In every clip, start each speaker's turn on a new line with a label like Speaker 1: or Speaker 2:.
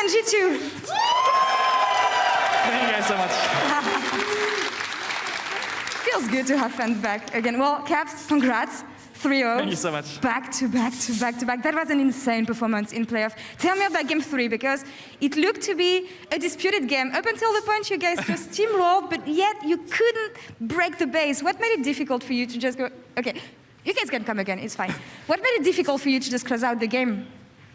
Speaker 1: and G2.
Speaker 2: Thank you guys so much.
Speaker 1: Feels good to have fans back again. Well, Caps, congrats. 3-0.
Speaker 2: Thank you so much.
Speaker 1: Back to back to back to back. That was an insane performance in playoff. Tell me about game 3, because it looked to be a disputed game up until the point you guys just steamrolled, but yet you couldn't break the base. What made it difficult for you to just go, okay, you guys can come again, it's fine. What made it difficult for you to just close out the game?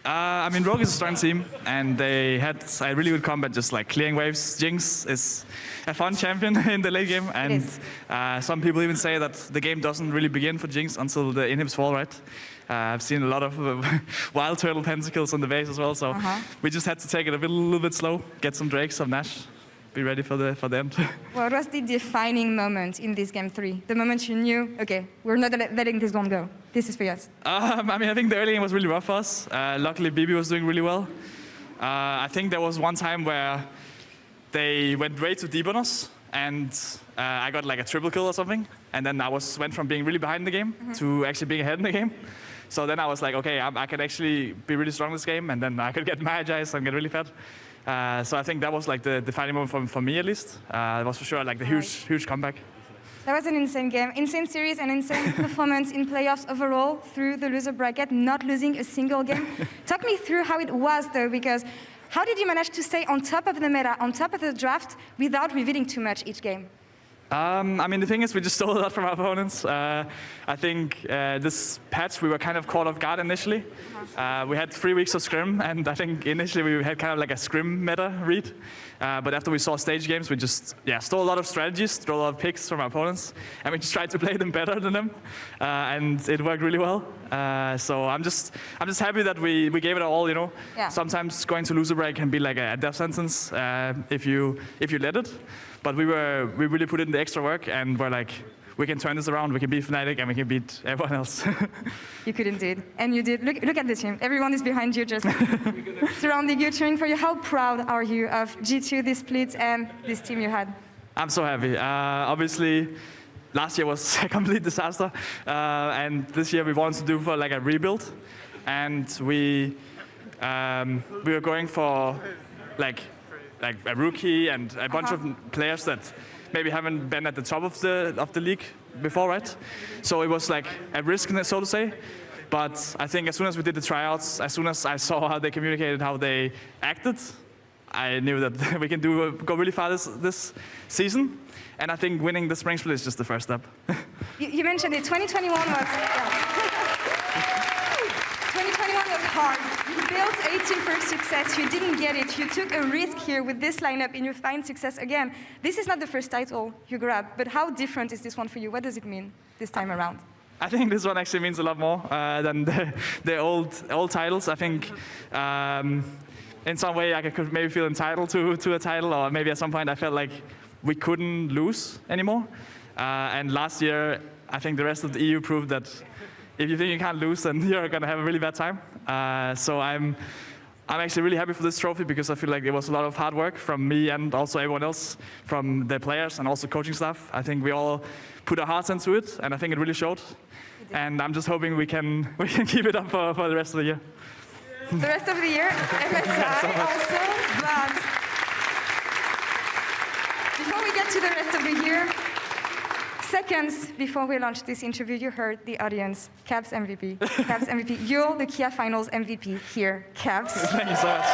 Speaker 2: I mean, Rogue is a strong team, and they had a really good combat, just like clearing waves. Jinx is a fun champion in the late game, and some people even say that the game doesn't really begin for Jinx until the inhibs fall, right? I've seen a lot of wild turtle pentacles on the base as well, so we just had to take it a little bit slow, get some Drakes, some Nash, be ready for the end.
Speaker 1: What was the defining moment in this game 3? The moment you knew, okay, we're not letting this one go. This is for us.
Speaker 2: I mean, I think the early game was really rough for us. Luckily, BB was doing really well. I think there was one time where they went way too deep on us, and I got like a triple kill or something, and then I went from being really behind the game to actually being ahead in the game. So then I was like, okay, I can actually be really strong this game, and then I could get Magi's and get really fat. So I think that was like the defining moment for me, at least. It was for sure like the huge comeback.
Speaker 1: That was an insane game, insane series, and insane performance in playoffs overall through the loser bracket, not losing a single game. Talk me through how it was, though, because how did you manage to stay on top of the meta, on top of the draft, without revealing too much each game?
Speaker 2: I mean, the thing is, we just stole a lot from our opponents. I think this patch, we were kind of caught off guard initially. We had 3 weeks of scrim, and I think initially we had kind of like a scrim meta read. But after we saw stage games, we just stole a lot of strategies, stole a lot of picks from our opponents, and we just tried to play them better than them, and it worked really well. So I'm just happy that we gave it all. You know, sometimes going to loser break can be like a death sentence if you let it. But we really put in the extra work, and we're like, we can turn this around, we can beat Fnatic, and we can beat everyone else.
Speaker 1: You could indeed, and you did. Look at the team. Everyone is behind you, just surrounding you, cheering for you. How proud are you of G2, this split, and this team you had?
Speaker 2: I'm so happy. Obviously, last year was a complete disaster, and this year we wanted to do for like a rebuild, and we were going for like a rookie and a bunch of players that maybe haven't been at the top of the league before, right? So it was like a risk, so to say. But I think as soon as we did the tryouts, as soon as I saw how they communicated, how they acted, I knew that we can go really far this season. And I think winning the spring split is just the first step.
Speaker 1: You mentioned it. 2021 was 2021 was hard. You built a team for success. You didn't get it. You took a risk here with this lineup, and you find success again. This is not the first title you grabbed, but how different is this one for you? What does it mean this time around?
Speaker 2: I think this one actually means a lot more than the old titles. I think in some way I could maybe feel entitled to a title, or maybe at some point I felt like we couldn't lose anymore. And last year, I think the rest of the EU proved that if you think you can't lose, then you're going to have a really bad time. So I'm actually really happy for this trophy, because I feel like it was a lot of hard work from me and also everyone else, from the players and also coaching staff. I think we all put our hearts into it, and I think it really showed. And I'm just hoping we can keep it up for the rest of the year.
Speaker 1: The rest of the year, MSI also, but before we get to the rest of the year, seconds before we launched this interview, you heard the audience, Caps MVP. Caps MVP. You're the Kia Finals MVP here, Caps.
Speaker 2: Thank you so much.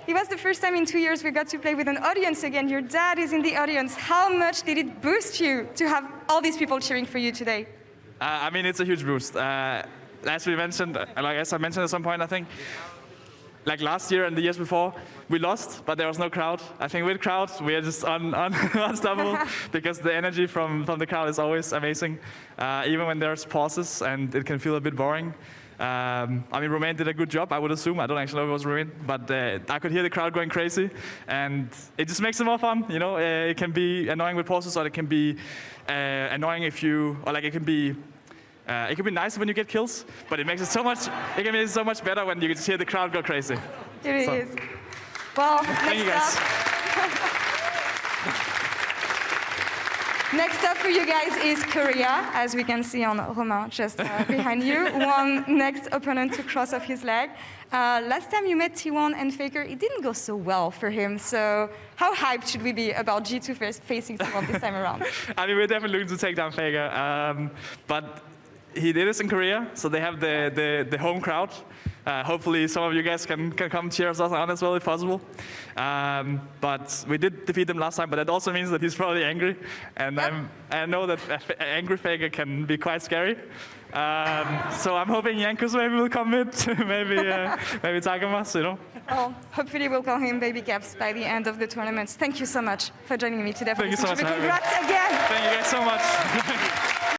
Speaker 1: It was the first time in 2 years we got to play with an audience again. Your dad is in the audience. How much did it boost you to have all these people cheering for you today?
Speaker 2: I mean, it's a huge boost. As we mentioned, as I mentioned at some point, I think, like last year and the years before, we lost, but there was no crowd. I think with crowd, we are just unstoppable, because the energy from the crowd is always amazing, even when there's pauses and it can feel a bit boring. I mean, Romain did a good job, I would assume. I don't actually know if it was Romain, but I could hear the crowd going crazy, and it just makes it more fun. You know, it can be annoying with pauses, or it can be annoying if you, or like it can be nice when you get kills, but it makes it so much. It can be so much better when you just hear the crowd go crazy.
Speaker 1: It is. Well,
Speaker 2: thank you guys.
Speaker 1: Next up for you guys is Korea, as we can see on Romain just behind you. One next opponent to cross off his leg. Last time you met T1 and Faker, it didn't go so well for him. So how hyped should we be about G2 facing T1 this time around?
Speaker 2: I mean, we're definitely looking to take down Faker. But he did this in Korea, so they have the home crowd. Hopefully some of you guys can come cheer us on as well if possible. But we did defeat him last time, but that also means that he's probably angry. And
Speaker 1: Yep.
Speaker 2: I know that angry Faker can be quite scary. So I'm hoping Yankus maybe will come in, maybe Tagamas, you know.
Speaker 1: Well, hopefully we'll call him Baby Caps by the end of the tournament. Thank you so much for joining me today.
Speaker 2: Thank you so much for having me.
Speaker 1: Congrats again.
Speaker 2: Thank you guys so much.